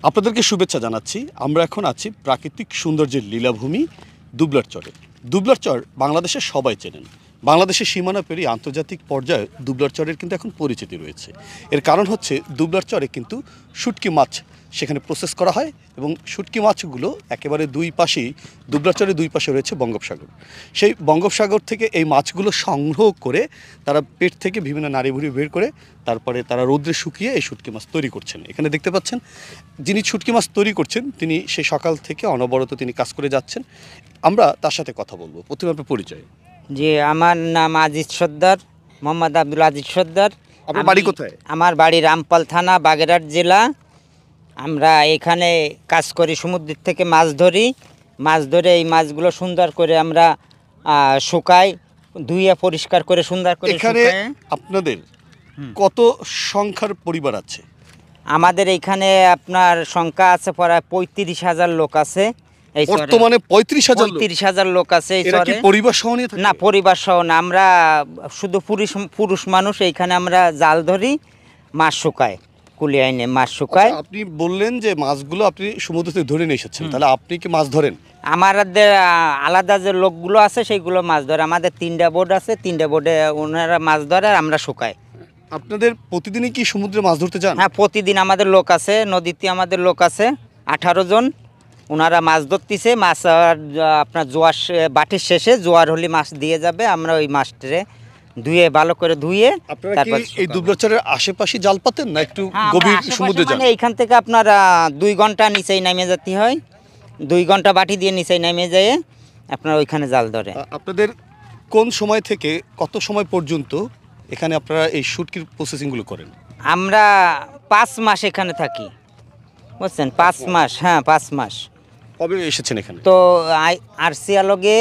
আপনাদেরকে শুভেচ্ছা জানাচ্ছি। আমরা এখন আছি প্রাকৃতিক সৌন্দর্যের লীলাভূমি দুবলার চরে। দুবলার চর বাংলাদেশের সবাই চেনেন। বাংলাদেশের সীমানা পেরিয়ে আন্তর্জাতিক পর্যায়ে দুবলার চরের কিন্তু এখন পরিচিতি রয়েছে। এর কারণ হচ্ছে দুবলার চরে কিন্তু শুটকি মাছ সেখানে প্রসেস করা হয় এবং শুটকি মাছগুলো একেবারে দুই পাশেই দুবলার চরের দুই পাশে রয়েছে বঙ্গোপসাগর। সেই বঙ্গোপসাগর থেকে এই মাছগুলো সংগ্রহ করে তারা পেট থেকে বিভিন্ন নাড়িভুড়ি বের করে তারপরে তারা রৌদ্রে শুকিয়ে এই শুটকি মাছ তৈরি করছেন। এখানে দেখতে পাচ্ছেন যিনি শুটকি মাছ তৈরি করছেন তিনি সেই সকাল থেকে অনবরত তিনি কাজ করে যাচ্ছেন। আমরা তার সাথে কথা বলবো। প্রথমে আপনার পরিচয়। জি, আমার নাম আজিজ সর্দার, মোহাম্মদ আব্দুল আজিজ সর্দার। আপনার বাড়ি কোথায়? আমার বাড়ি রামপাল থানা, বাগেরহাট জেলা। আমরা এখানে কাজ করি, সমুদ্র থেকে মাছ ধরে এই মাছগুলো সুন্দর করে আমরা শুকাই, ধুয়ে পরিষ্কার করে সুন্দর করে এখানে শুকাই। আপনাদের কত সংখ্যার পরিবার আছে? আমাদের এখানে আপনার সংখ্যা আছে প্রায় 35,000 লোক আছে। এই চরে বর্তমানে 35,000 লোক আছে এই এরা কি চরে। পরিবার সহ নিয়ে থাকে? না, পরিবার সহ না, আমরা শুধু পুরুষ মানুষ এইখানে আমরা জাল ধরি, মাছ শুকায়, কুলি আইনে মাছ শুকায়। আচ্ছা, আপনি বললেন যে মাছগুলো আপনি সমুদ্র থেকে ধরে নিয়ে এসেছেন, তাহলে আপনি কি মাছ ধরেন? আমাদের আলাদা যে লোকগুলো আছে সেইগুলো মাছ ধরে। আমাদের 3টা বোট আছে, 3টা বোটে ওনারা মাছ ধরে আর আমরা শুকাই। আপনাদের প্রতিদিনই কি সমুদ্রে মাছ ধরতে যান? হ্যাঁ, প্রতিদিন আমাদের লোক আছে, নদীতে আমাদের লোক আছে 18 জন। ওনারা মাছ ধরতেছে। মাছ আপনার জোয়ার বাটির শেষে জোয়ার হলে মাছ দিয়ে যাবে, আমরা ওই মাছটারে ধুয়ে ভালো করে ধুয়ে আপনারা কি তারপর এই দুবলার চরের আশেপাশে জাল পাতেন না একটু গভীর সমুদ্রে যান? মানে এইখান থেকে আপনার 2 ঘন্টা নিচেই নামে যেতে হয়। 2 ঘন্টা বাটি দিয়ে নিচেই নামে যায় আপনার ওইখানে জাল ধরে। আপনাদের কোন সময় থেকে কত সময় পর্যন্ত এখানে আপনারা এই শুটকির প্রসেসিংগুলো করেন? আমরা 5 মাস এখানে থাকি, বুঝছেন? 5 মাস, হ্যাঁ 5 মাস। কবে এসেছেন এখানে? তো আরসিয়ালগে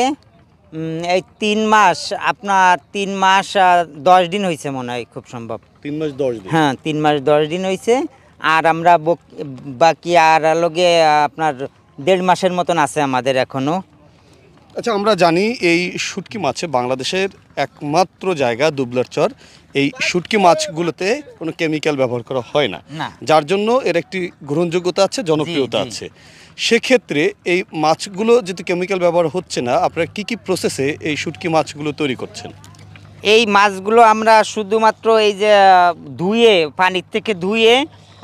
এই 3 মাস, আপনার 3 মাস 10 দিন হয়েছে মনে হয়, খুব সম্ভব 3 মাস 10 দিন। হ্যাঁ 3 মাস 10 দিন হয়েছে। আর আমরা বাকি আর লগে আপনার 1.5 মাসের মতন আছে আমাদের এখনো। আচ্ছা, আমরা জানি এই শুটকি মাছে বাংলাদেশের একমাত্র জায়গা দুবলার চর। এই শুটকি মাছগুলোতে কোনো কেমিক্যাল ব্যবহার করা হয় না, না। যার জন্য এর একটি গ্রহণযোগ্যতা আছে, জনপ্রিয়তা জি। আছে। সেক্ষেত্রে এই মাছগুলো যেহেতু কেমিক্যাল ব্যবহার হচ্ছে না, আপনারা কি প্রসেসে এই শুটকি মাছগুলো তৈরি করছেন? এই মাছগুলো আমরা শুধুমাত্র এই যে ধুয়ে, পানির থেকে ধুয়ে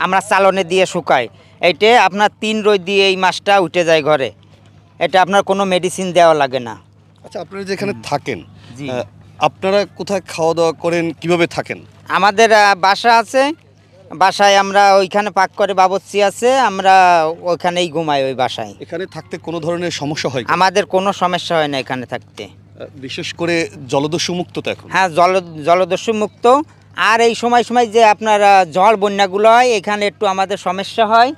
আমরা চালনে দিয়ে শুকাই। এইটা আপনার 3 রোদ দিয়ে এই মাছটা উঠে যায় ঘরে। এটা আপনার কোনো মেডিসিন দেওয়া লাগে না। আচ্ছা, আপনারা যেখানে থাকেন জি। আপনারা কোথায় খাওয়া দাওয়া করেন, কিভাবে থাকেন? আমাদের বাসা আছে, বাসায় আমরা ওইখানে পাক করে বাবুর্চি আছে, আমরা ওইখানেই ঘুমাই ওই বাসায়। এখানে থাকতে কোনো ধরনের সমস্যা হয় কি? আমাদের কোনো সমস্যা হয় না এখানে থাকতে। বিশেষ করে জলদস্যু মুক্ত তো এখন? হ্যাঁ, জলদস্যু মুক্ত। আর এই সময় যে আপনার ঝড় বন্যাগুলো হয়, এখানে একটু আমাদের সমস্যা হয়।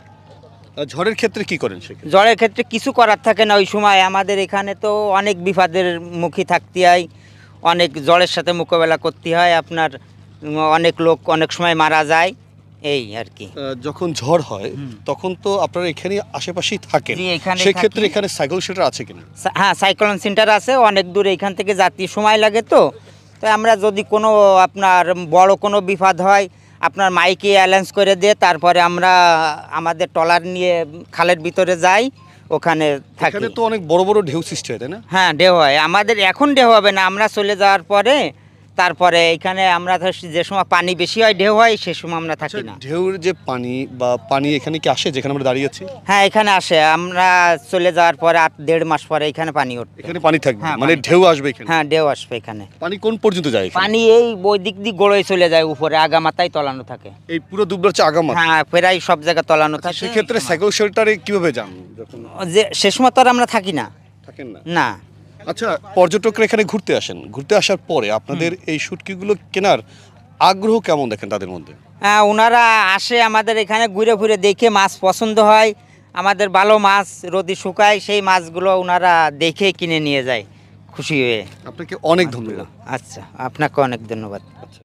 ঝড়ের ক্ষেত্রে কি করেন সেক্ষেত্রে? ঝড়ের ক্ষেত্রে কিছু করার থাকে না ওই সময়। আমাদের এখানে তো অনেক বিপদের মুখে থাকতে হয়, অনেক ঝড়ের সাথে মোকাবেলা করতে হয়। আপনার অনেক লোক অনেক সময় মারা যায়, এই আর কি। যখন ঝড় হয় তখন তো আপনারা এখানে আশেপাশেই থাকেন, জি, এখানেই সেক্ষেত্রে থাকি। এখানে সাইকেল শেল্টার আছে কিনা? হ্যাঁ, সাইক্লোন সেন্টার আছে, অনেক দূর এখান থেকে যাত্রী সময় লাগে। তো আমরা যদি কোনো আপনার বড় কোনো বিপদ হয়, আপনার মাইকে অ্যালাউন্স করে দিয়ে তারপরে আমরা আমাদের ট্রলার নিয়ে খালের ভিতরে যাই, ওখানে থাকি। এখানে তো অনেক বড় বড় ঢেউ সৃষ্টি হয়, তাই না? হ্যাঁ, ঢেউ হয়। আমাদের এখন ঢেউ হবে না, আমরা চলে যাওয়ার পরে তারপরে এখানে আমরা যে সময় পানি বেশি হয়, ঢেউ হয়, সে সময় আমরা থাকি না। ঢেউর যে পানি এখানে কি আসে যেখানে আমরা দাঁড়িয়ে আছি? হ্যাঁ, এখানে আসে। আমরা চলে যাওয়ার পরে 1.5 মাস পরে এখানে পানি উঠবে। এখানে পানি থাকবে, হ্যাঁ, মানে পানি ঢেউ আসবে এখানে? হ্যাঁ, ঢেউ আসবে এখানে। পানি কোন পর্যন্ত যায় এখানে? পানি এই বই দিক দিয়ে গড়ে চলে যায় উপরে, আগামাথায় তলানো থাকে। এই পুরো দুবলার চর আগামাথা? হ্যাঁ, প্রায় সব জায়গায় তলানো থাকে। সেক্ষেত্রে সাইকেল শেল্টারে কিভাবে যান যখন? যে সে সময় তো আর আমরা থাকি না। থাকেন না? না। আচ্ছা, পর্যটকরা এখানে ঘুরতে আসেন, ঘুরতে আসার পরে আপনাদের এই শুটকিগুলো কেনার আগ্রহ কেমন দেখেন তাদের মধ্যে? হ্যাঁ, ওনারা আসে আমাদের এখানে, ঘুরে ঘুরে দেখে মাছ পছন্দ হয়, আমাদের ভালো মাছ রোদে শুকায়, সেই মাছগুলো ওনারা দেখে কিনে নিয়ে যায় খুশি হয়ে। আপনাকে অনেক ধন্যবাদ। আচ্ছা, আপনাকে অনেক ধন্যবাদ।